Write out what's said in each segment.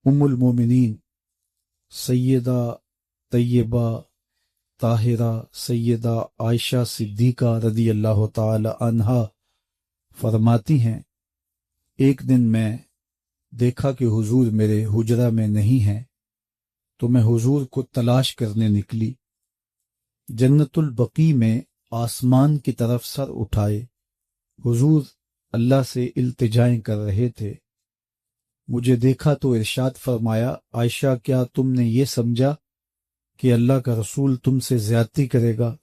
المومنین سیدہ طیبہ طاہرہ سیدہ عائشہ صدیقہ رضی اللہ تعالی عنہا فرماتی ہیں، ایک دن میں دیکھا کہ حضور میرے حجرہ میں نہیں ہیں، تو میں حضور کو تلاش کرنے نکلی۔ جنت البقیع میں آسمان کی طرف سر اٹھائے حضور اللہ سے التجائیں کر رہے تھے۔ مجھے دیکھا تو ارشاد فرمایا، عائشہ کیا تم نے یہ سمجھا کہ اللہ کا رسول تم سے زیادتی کرے گا؟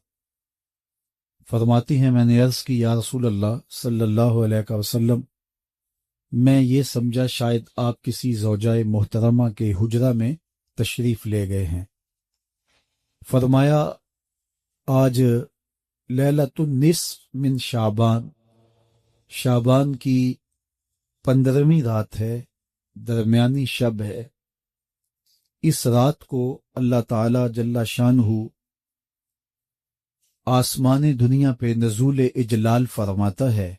فرماتی ہیں میں نے عرض کی، یا رسول اللہ صلی اللہ علیہ وسلم، میں یہ سمجھا شاید آپ کسی زوجائے محترمہ کے حجرہ میں تشریف لے گئے ہیں۔ فرمایا آج لیلۃ النصف من شعبان، شعبان کی 15ویں رات ہے، درمیانی شب ہے۔ اس رات کو اللہ تعالی جل شانہ آسمان دنیا پہ نزول اجلال فرماتا ہے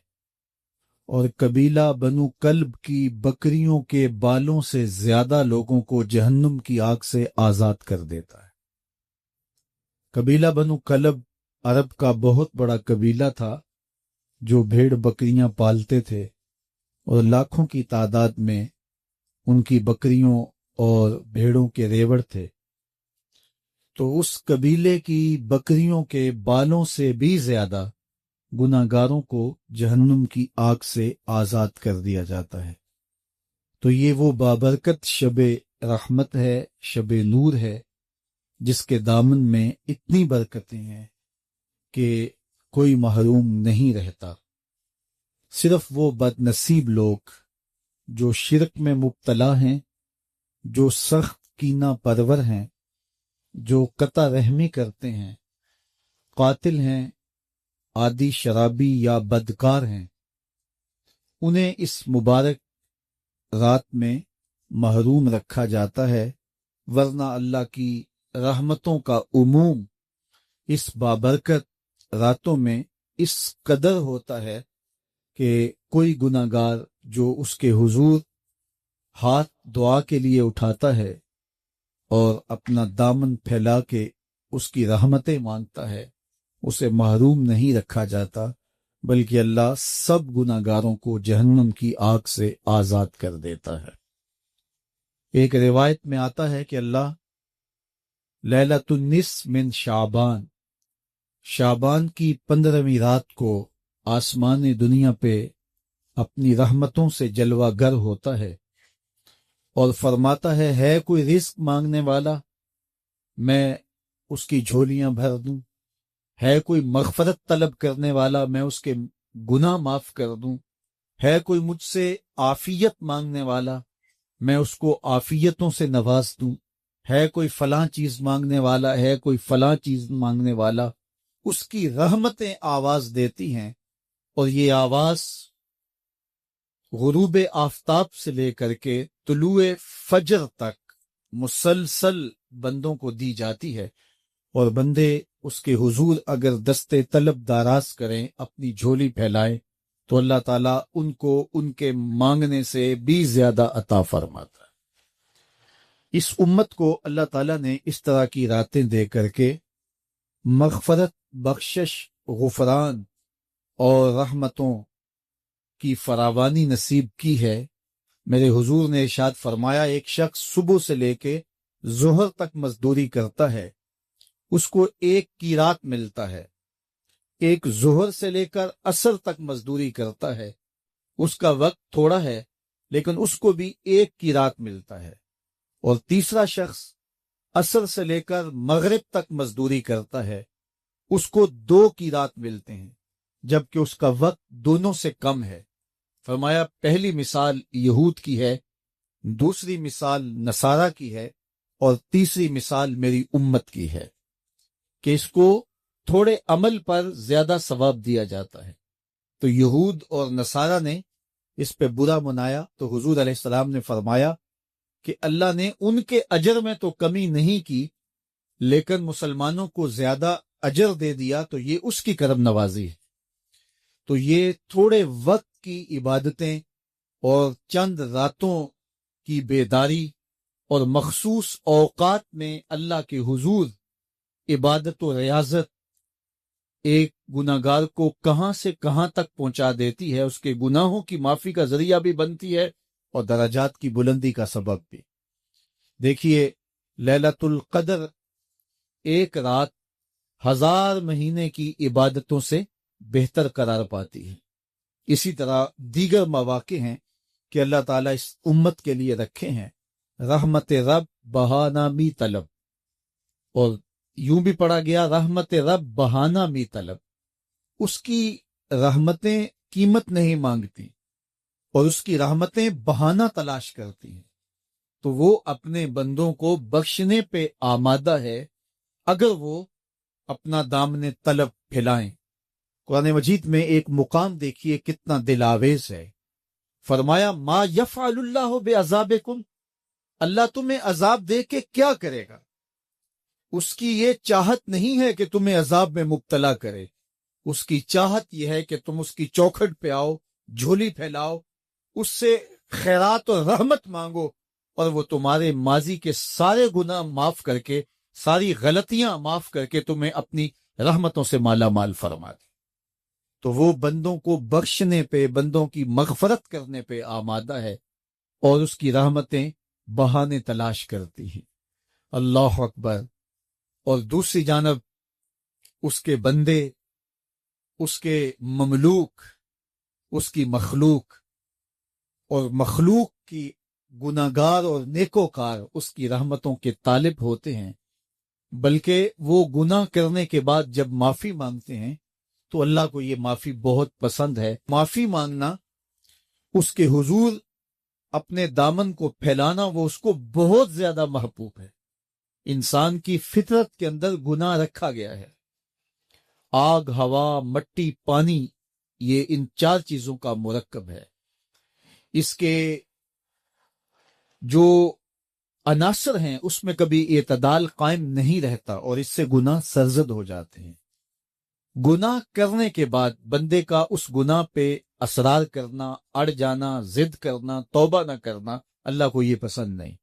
اور قبیلہ بنو کلب کی بکریوں کے بالوں سے زیادہ لوگوں کو جہنم کی آگ سے آزاد کر دیتا ہے۔ قبیلہ بنو کلب عرب کا بہت بڑا قبیلہ تھا جو بھیڑ بکریاں پالتے تھے اور لاکھوں کی تعداد میں ان کی بکریوں اور بھیڑوں کے ریوڑ تھے۔ تو اس قبیلے کی بکریوں کے بالوں سے بھی زیادہ گناہ گاروں کو جہنم کی آگ سے آزاد کر دیا جاتا ہے۔ تو یہ وہ بابرکت شب رحمت ہے، شب نور ہے، جس کے دامن میں اتنی برکتیں ہیں کہ کوئی محروم نہیں رہتا۔ صرف وہ بد نصیب لوگ جو شرک میں مبتلا ہیں، جو سخت کینہ پرور ہیں، جو قطع رحمی کرتے ہیں، قاتل ہیں، عادی شرابی یا بدکار ہیں، انہیں اس مبارک رات میں محروم رکھا جاتا ہے، ورنہ اللہ کی رحمتوں کا عموم اس بابرکت راتوں میں اس قدر ہوتا ہے کہ کوئی گناہ گار جو اس کے حضور ہاتھ دعا کے لیے اٹھاتا ہے اور اپنا دامن پھیلا کے اس کی رحمتیں مانگتا ہے، اسے محروم نہیں رکھا جاتا، بلکہ اللہ سب گناہ گاروں کو جہنم کی آگ سے آزاد کر دیتا ہے۔ ایک روایت میں آتا ہے کہ اللہ لیلۃ النصف من شعبان، شعبان کی 15ویں رات کو آسمان دنیا پہ اپنی رحمتوں سے جلوہ گر ہوتا ہے اور فرماتا ہے کوئی رزق مانگنے والا، میں اس کی جھولیاں بھر دوں، ہے کوئی مغفرت طلب کرنے والا، میں اس کے گناہ معاف کر دوں، ہے کوئی مجھ سے عافیت مانگنے والا، میں اس کو عافیتوں سے نواز دوں، ہے کوئی فلاں چیز مانگنے والا، ہے کوئی فلاں چیز مانگنے والا، اس کی رحمتیں آواز دیتی ہیں، اور یہ آواز غروب آفتاب سے لے کر کے طلوع فجر تک مسلسل بندوں کو دی جاتی ہے، اور بندے اس کے حضور اگر دستے طلب دراز کریں، اپنی جھولی پھیلائیں، تو اللہ تعالیٰ ان کو ان کے مانگنے سے بھی زیادہ عطا فرماتا ہے۔ اس امت کو اللہ تعالیٰ نے اس طرح کی راتیں دے کر کے مغفرت، بخشش، غفران اور رحمتوں کی فراوانی نصیب کی ہے۔ میرے حضور نے ارشاد فرمایا، ایک شخص صبح سے لے کے ظہر تک مزدوری کرتا ہے، اس کو ایک قیراط ملتا ہے۔ ایک ظہر سے لے کر عصر تک مزدوری کرتا ہے، اس کا وقت تھوڑا ہے لیکن اس کو بھی ایک قیراط ملتا ہے۔ اور تیسرا شخص عصر سے لے کر مغرب تک مزدوری کرتا ہے، اس کو 2 قیراط ملتے ہیں، جبکہ اس کا وقت دونوں سے کم ہے۔ فرمایا پہلی مثال یہود کی ہے، دوسری مثال نصارہ کی ہے، اور تیسری مثال میری امت کی ہے کہ اس کو تھوڑے عمل پر زیادہ ثواب دیا جاتا ہے۔ تو یہود اور نصارہ نے اس پہ برا منایا، تو حضور علیہ السلام نے فرمایا کہ اللہ نے ان کے اجر میں تو کمی نہیں کی، لیکن مسلمانوں کو زیادہ اجر دے دیا، تو یہ اس کی کرم نوازی ہے۔ تو یہ تھوڑے وقت کی عبادتیں اور چند راتوں کی بیداری اور مخصوص اوقات میں اللہ کے حضور عبادت و ریاضت ایک گناہگار کو کہاں سے کہاں تک پہنچا دیتی ہے، اس کے گناہوں کی معافی کا ذریعہ بھی بنتی ہے اور درجات کی بلندی کا سبب بھی۔ دیکھیے، لیلۃ القدر ایک رات 1000 مہینے کی عبادتوں سے بہتر قرار پاتی ہے۔ اسی طرح دیگر مواقع ہیں کہ اللہ تعالیٰ اس امت کے لیے رکھے ہیں، رحمت رب بہانہ می طلب، اور یوں بھی پڑھا گیا رحمت رب بہانہ می طلب۔ اس کی رحمتیں قیمت نہیں مانگتی اور اس کی رحمتیں بہانہ تلاش کرتی ہیں، تو وہ اپنے بندوں کو بخشنے پہ آمادہ ہے اگر وہ اپنا دامن طلب پھیلائیں۔ قرآن مجید میں ایک مقام دیکھیے کتنا دل آویز ہے، فرمایا ما یفعل اللہ بعذابکم، اللہ تمہیں عذاب دے کے کیا کرے گا؟ اس کی یہ چاہت نہیں ہے کہ تمہیں عذاب میں مبتلا کرے، اس کی چاہت یہ ہے کہ تم اس کی چوکھٹ پہ آؤ، جھولی پھیلاؤ، اس سے خیرات اور رحمت مانگو، اور وہ تمہارے ماضی کے سارے گناہ معاف کر کے، ساری غلطیاں معاف کر کے تمہیں اپنی رحمتوں سے مالا مال فرما دے۔ تو وہ بندوں کو بخشنے پہ، بندوں کی مغفرت کرنے پہ آمادہ ہے اور اس کی رحمتیں بہانے تلاش کرتی ہیں۔ اللہ اکبر۔ اور دوسری جانب اس کے بندے، اس کے مملوک، اس کی مخلوق، اور مخلوق کی گناہگار اور نیکوکار اس کی رحمتوں کے طالب ہوتے ہیں، بلکہ وہ گناہ کرنے کے بعد جب معافی مانگتے ہیں تو اللہ کو یہ معافی بہت پسند ہے۔ معافی مانگنا، اس کے حضور اپنے دامن کو پھیلانا، وہ اس کو بہت زیادہ محبوب ہے۔ انسان کی فطرت کے اندر گناہ رکھا گیا ہے۔ آگ، ہوا، مٹی، پانی، یہ ان 4 چیزوں کا مرکب ہے۔ اس کے جو عناصر ہیں اس میں کبھی اعتدال قائم نہیں رہتا اور اس سے گناہ سرزد ہو جاتے ہیں۔ گناہ کرنے کے بعد بندے کا اس گناہ پہ اصرار کرنا، اڑ جانا، ضد کرنا، توبہ نہ کرنا، اللہ کو یہ پسند نہیں۔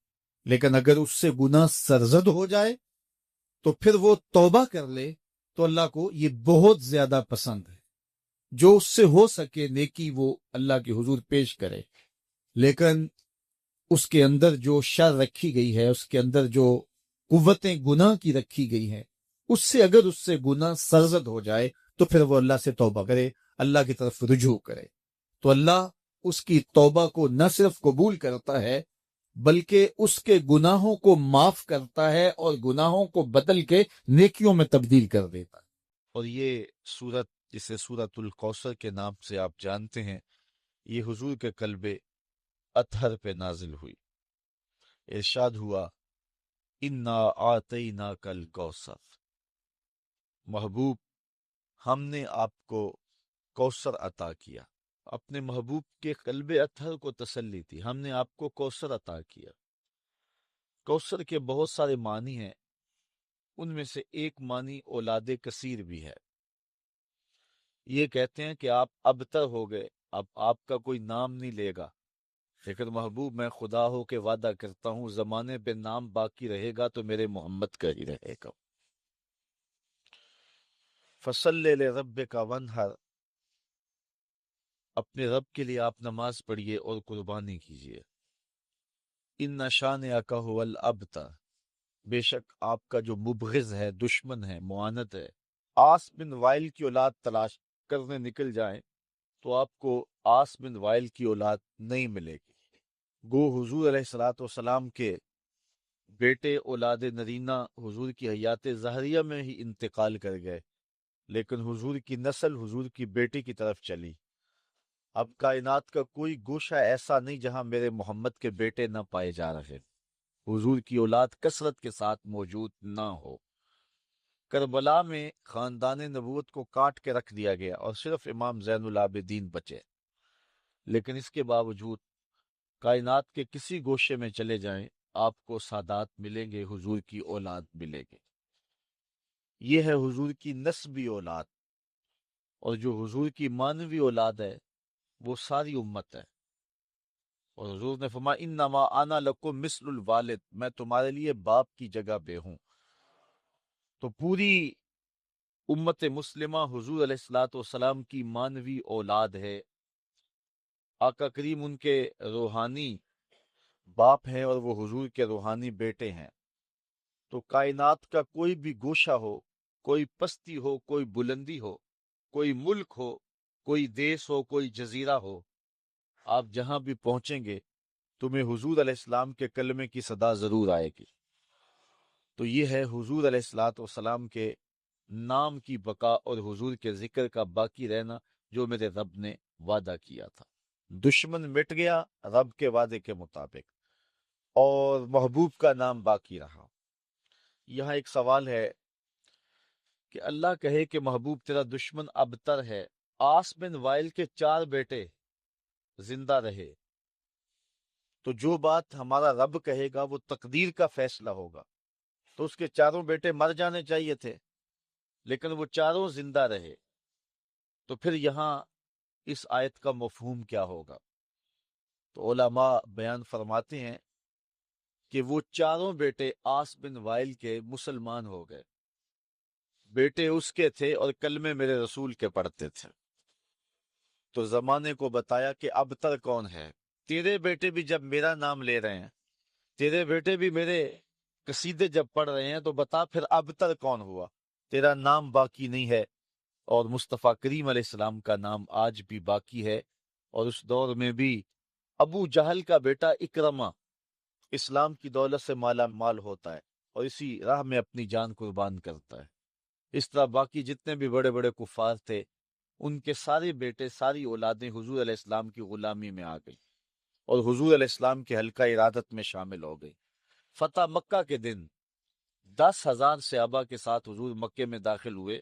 لیکن اگر اس سے گناہ سرزد ہو جائے تو پھر وہ توبہ کر لے تو اللہ کو یہ بہت زیادہ پسند ہے۔ جو اس سے ہو سکے نیکی وہ اللہ کے حضور پیش کرے، لیکن اس کے اندر جو شر رکھی گئی ہے، اس کے اندر جو قوتیں گناہ کی رکھی گئی ہیں، اس سے اگر اس سے گناہ سرزد ہو جائے تو پھر وہ اللہ سے توبہ کرے، اللہ کی طرف رجوع کرے، تو اللہ اس کی توبہ کو نہ صرف قبول کرتا ہے بلکہ اس کے گناہوں کو معاف کرتا ہے اور گناہوں کو بدل کے نیکیوں میں تبدیل کر دیتا ہے۔ اور یہ سورت جسے سورت الکوثر کے نام سے آپ جانتے ہیں، یہ حضور کے قلب اطہر پہ نازل ہوئی۔ ارشاد ہوا انا آتیناک الکوثر، محبوب ہم نے آپ کو کوثر عطا کیا۔ اپنے محبوب کے قلب اطہر کو تسلی تھی، ہم نے آپ کو کوثر عطا کیا۔ کوثر کے بہت سارے معنی ہیں، ان میں سے ایک معنی اولاد کثیر بھی ہے۔ یہ کہتے ہیں کہ آپ ابتر ہو گئے، اب آپ کا کوئی نام نہیں لے گا، لیکن محبوب میں خدا ہو کے وعدہ کرتا ہوں زمانے پہ نام باقی رہے گا تو میرے محمد کا ہی رہے گا۔ فصلی لربک وانحر، اپنے رب کے لیے آپ نماز پڑھیے اور قربانی کیجیے۔ ان شانئک ھو الابتر، بے شک آپ کا جو مبغض ہے، دشمن ہے، معاند ہے۔ آس بن وائل کی اولاد تلاش کرنے نکل جائیں تو آپ کو آس بن وائل کی اولاد نہیں ملے گی۔ گو حضور علیہ الصلوۃ والسلام کے بیٹے اولاد نرینہ حضور کی حیات ظاہریہ میں ہی انتقال کر گئے، لیکن حضور کی نسل حضور کی بیٹی کی طرف چلی۔ اب کائنات کا کوئی گوشہ ایسا نہیں جہاں میرے محمد کے بیٹے نہ پائے جا رہے، حضور کی اولاد کثرت کے ساتھ موجود نہ ہو۔ کربلا میں خاندان نبوت کو کاٹ کے رکھ دیا گیا اور صرف امام زین العابدین بچے، لیکن اس کے باوجود کائنات کے کسی گوشے میں چلے جائیں آپ کو سادات ملیں گے، حضور کی اولاد ملے گی۔ یہ ہے حضور کی نسبی اولاد، اور جو حضور کی مانوی اولاد ہے وہ ساری امت ہے۔ اور حضور نے فرمایا انما انا لکم مثل الوالد، میں تمہارے لیے باپ کی جگہ پہ ہوں۔ تو پوری امت مسلمہ حضور علیہ الصلوۃ والسلام کی مانوی اولاد ہے، آقا کریم ان کے روحانی باپ ہیں اور وہ حضور کے روحانی بیٹے ہیں۔ تو کائنات کا کوئی بھی گوشہ ہو، کوئی پستی ہو، کوئی بلندی ہو، کوئی ملک ہو، کوئی دیس ہو، کوئی جزیرہ ہو، آپ جہاں بھی پہنچیں گے تمہیں حضور علیہ السلام کے کلمے کی صدا ضرور آئے گی۔ تو یہ ہے حضور علیہ الصلوۃ والسلام کے نام کی بقا اور حضور کے ذکر کا باقی رہنا جو میرے رب نے وعدہ کیا تھا۔ دشمن مٹ گیا رب کے وعدے کے مطابق، اور محبوب کا نام باقی رہا۔ یہاں ایک سوال ہے کہ اللہ کہے کہ محبوب تیرا دشمن ابتر ہے، آس بن وائل کے 4 بیٹے زندہ رہے، تو جو بات ہمارا رب کہے گا وہ تقدیر کا فیصلہ ہوگا، تو اس کے 4 بیٹے مر جانے چاہیے تھے، لیکن وہ 4 زندہ رہے۔ تو پھر یہاں اس آیت کا مفہوم کیا ہوگا؟ تو علماء بیان فرماتے ہیں کہ وہ 4 بیٹے آس بن وائل کے مسلمان ہو گئے، بیٹے اس کے تھے اور کلمے میرے رسول کے پڑھتے تھے۔ تو زمانے کو بتایا کہ ابتر کون ہے؟ تیرے بیٹے بھی جب میرا نام لے رہے ہیں، تیرے بیٹے بھی میرے قصیدے جب پڑھ رہے ہیں، تو بتا پھر ابتر کون ہوا؟ تیرا نام باقی نہیں ہے، اور مصطفیٰ کریم علیہ السلام کا نام آج بھی باقی ہے۔ اور اس دور میں بھی ابو جہل کا بیٹا اکرمہ اسلام کی دولت سے مالا مال ہوتا ہے اور اسی راہ میں اپنی جان قربان کرتا ہے۔ اس طرح باقی جتنے بھی بڑے بڑے کفار تھے، ان کے سارے بیٹے، ساری اولادیں حضور علیہ السلام کی غلامی میں آ گئی اور حضور علیہ السلام کے حلقہ ارادت میں شامل ہو گئی۔ فتح مکہ کے دن 10,000 صحابہ کے ساتھ حضور مکے میں داخل ہوئے،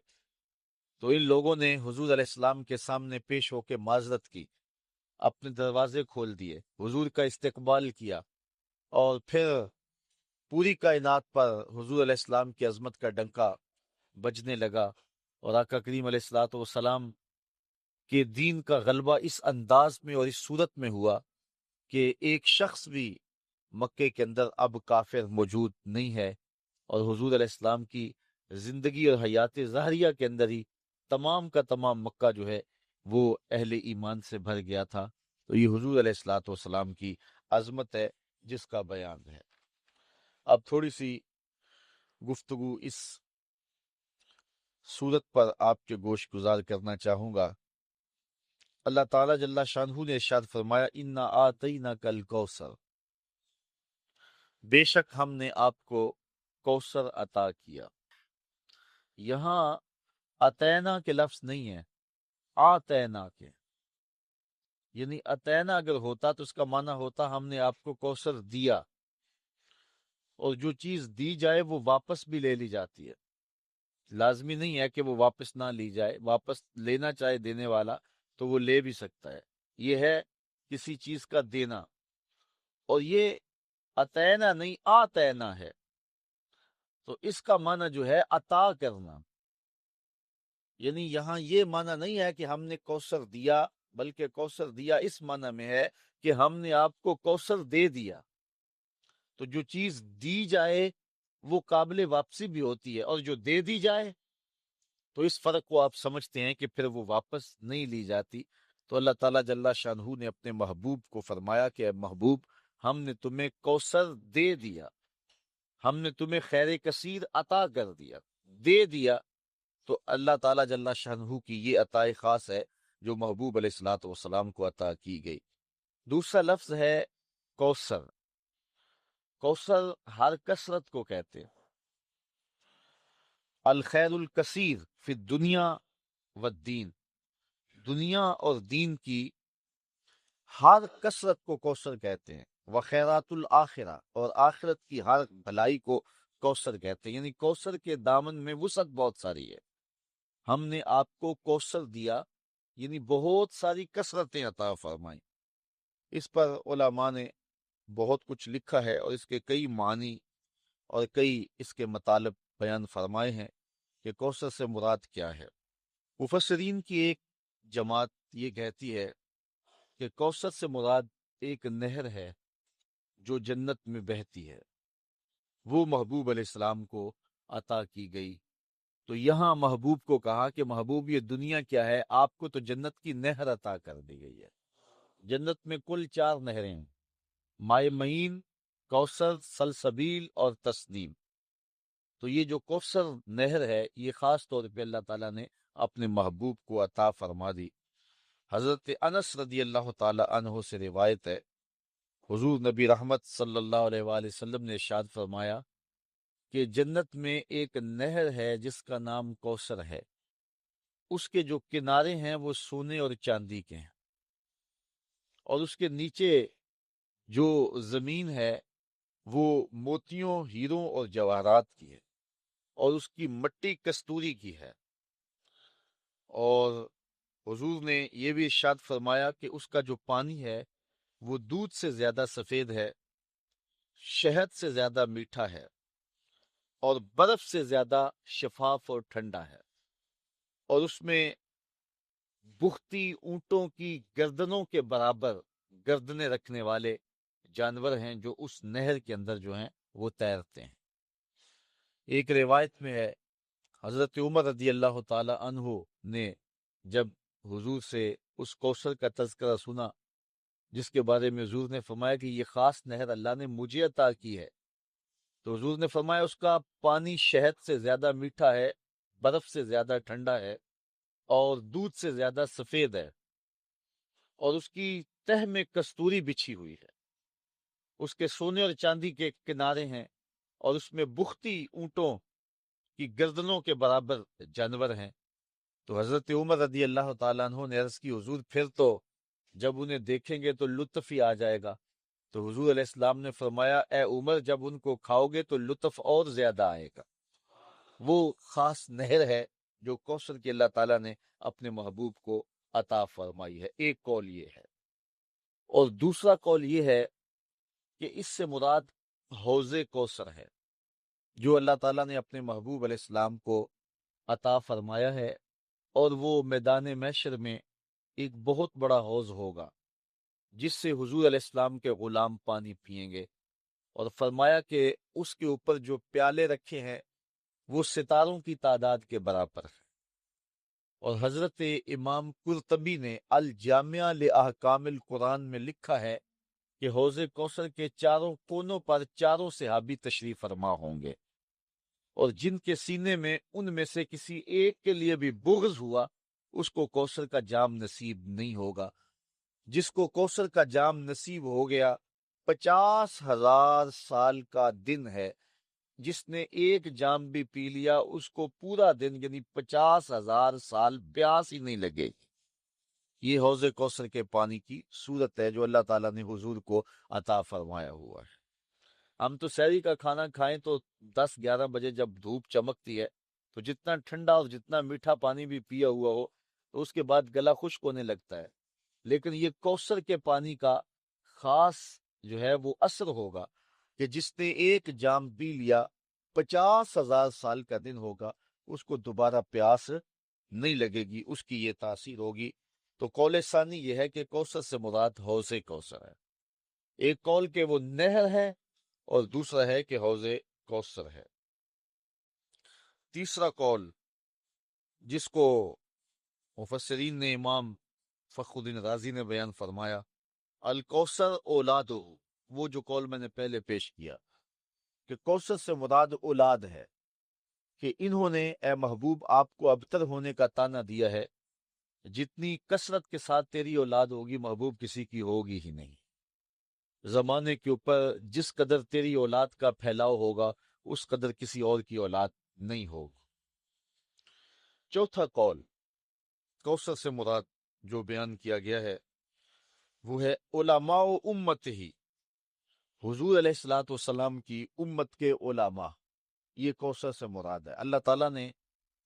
تو ان لوگوں نے حضور علیہ السلام کے سامنے پیش ہو کے معذرت کی، اپنے دروازے کھول دیے، حضور کا استقبال کیا، اور پھر پوری کائنات پر حضور علیہ السلام کی عظمت کا ڈنکا بجنے لگا، اور آقا کریم علیہ الصلوۃ والسلام کے دین کا غلبہ اس انداز میں اور اس صورت میں ہوا کہ ایک شخص بھی مکے کے اندر اب کافر موجود نہیں ہے، اور حضور علیہ السلام کی زندگی اور حیات ظاہریہ کے اندر ہی تمام کا تمام مکہ جو ہے وہ اہل ایمان سے بھر گیا تھا۔ تو یہ حضور علیہ الصلوۃ والسلام کی عظمت ہے جس کا بیان ہے۔ اب تھوڑی سی گفتگو اس صورت پر آپ کے گوش گزار کرنا چاہوں گا۔ اللہ تعالیٰ جل شانہ نے ارشاد فرمایا انا آتیناک الکوثر، بے شک ہم نے آپ کو کوثر عطا کیا۔ یہاں اتینا کے لفظ نہیں ہے، آتینا کے، یعنی اتینا اگر ہوتا تو اس کا معنی ہوتا ہم نے آپ کو کوثر دیا، اور جو چیز دی جائے وہ واپس بھی لے لی جاتی ہے، لازمی نہیں ہے کہ وہ واپس نہ لی جائے، واپس لینا چاہے دینے والا تو وہ لے بھی سکتا ہے۔ یہ ہے کسی چیز کا دینا، اور یہ اتینا نہیں آتینا ہے، تو اس کا معنی جو ہے عطا کرنا، یعنی یہاں یہ معنی نہیں ہے کہ ہم نے کوثر دیا، بلکہ کوثر دیا اس معنی میں ہے کہ ہم نے آپ کو کوثر دے دیا۔ تو جو چیز دی جائے وہ قابل واپسی بھی ہوتی ہے، اور جو دے دی جائے تو اس فرق کو آپ سمجھتے ہیں کہ پھر وہ واپس نہیں لی جاتی۔ تو اللہ تعالیٰ جل شانہ نے اپنے محبوب کو فرمایا کہ اے محبوب، ہم نے تمہیں کوثر دے دیا، ہم نے تمہیں خیر کثیر عطا کر دیا، دے دیا۔ تو اللہ تعالیٰ جل شانہ کی یہ عطا خاص ہے جو محبوب علیہ الصلوۃ والسلام کو عطا کی گئی۔ دوسرا لفظ ہے کوثر۔ کوثر ہر کثرت کو کہتے ہیں، الخیر الکثیر فی الدنیا والدین، دنیا اور دین کی ہر کثرت کو کوثر کہتے ہیں، وخیرات الآخرہ، اور آخرت کی ہر بھلائی کو کوثر کہتے ہیں، یعنی کوثر کے دامن میں وسعت بہت ساری ہے۔ ہم نے آپ کو کوثر دیا، یعنی بہت ساری کثرتیں عطا فرمائیں۔ اس پر علماء نے بہت کچھ لکھا ہے، اور اس کے کئی معنی اور کئی اس کے مطالب بیان فرمائے ہیں کہ کوثر سے مراد کیا ہے۔ مفسرین کی ایک جماعت یہ کہتی ہے کہ کوثر سے مراد ایک نہر ہے جو جنت میں بہتی ہے، وہ محبوب علیہ السلام کو عطا کی گئی۔ تو یہاں محبوب کو کہا کہ محبوب یہ دنیا کیا ہے، آپ کو تو جنت کی نہر عطا کر دی گئی ہے۔ جنت میں کل 4 نہریں ہیں، مائے معین، کوثر، سلسبیل اور تسنیم۔ تو یہ جو کوثر نہر ہے یہ خاص طور پہ اللہ تعالیٰ نے اپنے محبوب کو عطا فرما دی۔ حضرت انس رضی اللہ تعالی عنہ سے روایت ہے، حضور نبی رحمت صلی اللہ علیہ وآلہ وسلم نے ارشاد فرمایا کہ جنت میں ایک نہر ہے جس کا نام کوثر ہے، اس کے جو کنارے ہیں وہ سونے اور چاندی کے ہیں، اور اس کے نیچے جو زمین ہے وہ موتیوں، ہیروں اور جواہرات کی ہے، اور اس کی مٹی کستوری کی ہے۔ اور حضور نے یہ بھی ارشاد فرمایا کہ اس کا جو پانی ہے وہ دودھ سے زیادہ سفید ہے، شہد سے زیادہ میٹھا ہے، اور برف سے زیادہ شفاف اور ٹھنڈا ہے، اور اس میں بختی اونٹوں کی گردنوں کے برابر گردنیں رکھنے والے جانور ہیں جو اس نہر کے اندر جو ہیں وہ تیرتے ہیں۔ ایک روایت میں ہے حضرت عمر رضی اللہ تعالی عنہ نے جب حضور سے اس کوثر کا تذکرہ سنا جس کے بارے میں حضور نے فرمایا کہ یہ خاص نہر اللہ نے مجھے عطا کی ہے، تو حضور نے فرمایا اس کا پانی شہد سے زیادہ میٹھا ہے، برف سے زیادہ ٹھنڈا ہے، اور دودھ سے زیادہ سفید ہے، اور اس کی تہ میں کستوری بچھی ہوئی ہے، اس کے سونے اور چاندی کے کنارے ہیں، اور اس میں بختی اونٹوں کی گردنوں کے برابر جانور ہیں۔ تو حضرت عمر رضی اللہ تعالیٰ عنہ نے عرض کی حضور پھر تو جب انہیں دیکھیں گے تو لطف ہی آ جائے گا۔ تو حضور علیہ السلام نے فرمایا اے عمر جب ان کو کھاؤ گے تو لطف اور زیادہ آئے گا۔ وہ خاص نہر ہے جو کوثر کی اللہ تعالیٰ نے اپنے محبوب کو عطا فرمائی ہے۔ ایک قول یہ ہے، اور دوسرا قول یہ ہے کہ اس سے مراد حوض کوثر ہے جو اللہ تعالیٰ نے اپنے محبوب علیہ السلام کو عطا فرمایا ہے، اور وہ میدان محشر میں ایک بہت بڑا حوض ہوگا جس سے حضور علیہ السلام کے غلام پانی پئیں گے، اور فرمایا کہ اس کے اوپر جو پیالے رکھے ہیں وہ ستاروں کی تعداد کے برابر ہے۔ اور حضرت امام قرطبی نے الجامعہ لاحکام القرآن میں لکھا ہے کہ حوض کوثر کے چاروں کونوں پر چاروں صحابی تشریف فرما ہوں گے، اور جن کے سینے میں ان میں سے کسی ایک کے لیے بھی بغض ہوا اس کو کوثر کا جام نصیب نہیں ہوگا۔ جس کو کوثر کا جام نصیب ہو گیا 50,000 سال کا دن ہے، جس نے ایک جام بھی پی لیا اس کو پورا دن یعنی 50,000 سال پیاس ہی نہیں لگے گی۔ یہ حوض کوثر کے پانی کی صورت ہے جو اللہ تعالیٰ نے حضور کو عطا فرمایا ہوا ہے۔ ہم تو سحری کا کھانا کھائیں تو 10-11 بجے جب دھوپ چمکتی ہے تو جتنا ٹھنڈا اور جتنا میٹھا پانی بھی پیا ہوا ہو تو اس کے بعد گلا خشک ہونے لگتا ہے، لیکن یہ کوثر کے پانی کا خاص جو ہے وہ اثر ہوگا کہ جس نے ایک جام پی لیا 50,000 سال کا دن ہوگا اس کو دوبارہ پیاس نہیں لگے گی، اس کی یہ تاثیر ہوگی۔ تو قول ثانی یہ ہے کہ کوثر سے مراد حوض کوثر ہے۔ ایک قول کہ وہ نہر ہے اور دوسرا ہے کہ حوض کوثر ہے۔ تیسرا قول جس کو مفسرین نے امام فخر الدین رازی نے بیان فرمایا، الکوثر اولادہ، وہ جو قول میں نے پہلے پیش کیا کہ کوثر سے مراد اولاد ہے، کہ انہوں نے اے محبوب آپ کو ابتر ہونے کا تانا دیا ہے، جتنی کثرت کے ساتھ تیری اولاد ہوگی محبوب کسی کی ہوگی ہی نہیں۔ زمانے کے اوپر جس قدر تیری اولاد کا پھیلاؤ ہوگا اس قدر کسی اور کی اولاد نہیں ہوگی۔ چوتھا قول کوثر سے مراد جو بیان کیا گیا ہے وہ ہے علماء امت ہی، حضور علیہ الصلوۃ والسلام کی امت کے علماء، یہ کوثر سے مراد ہے۔ اللہ تعالیٰ نے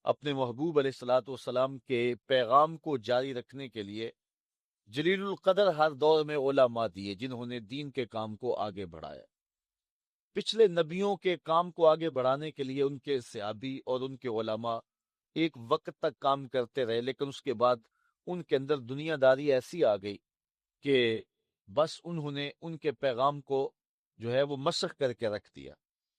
اپنے محبوب علیہ الصلوۃ والسلام کے پیغام کو جاری رکھنے کے لیے جلیل القدر ہر دور میں علماء دیے جنہوں نے دین کے کام کو آگے بڑھایا۔ پچھلے نبیوں کے کام کو آگے بڑھانے کے لیے ان کے صحابی اور ان کے علماء ایک وقت تک کام کرتے رہے، لیکن اس کے بعد ان کے اندر دنیا داری ایسی آ گئی کہ بس انہوں نے ان کے پیغام کو جو ہے وہ مسخ کر کے رکھ دیا.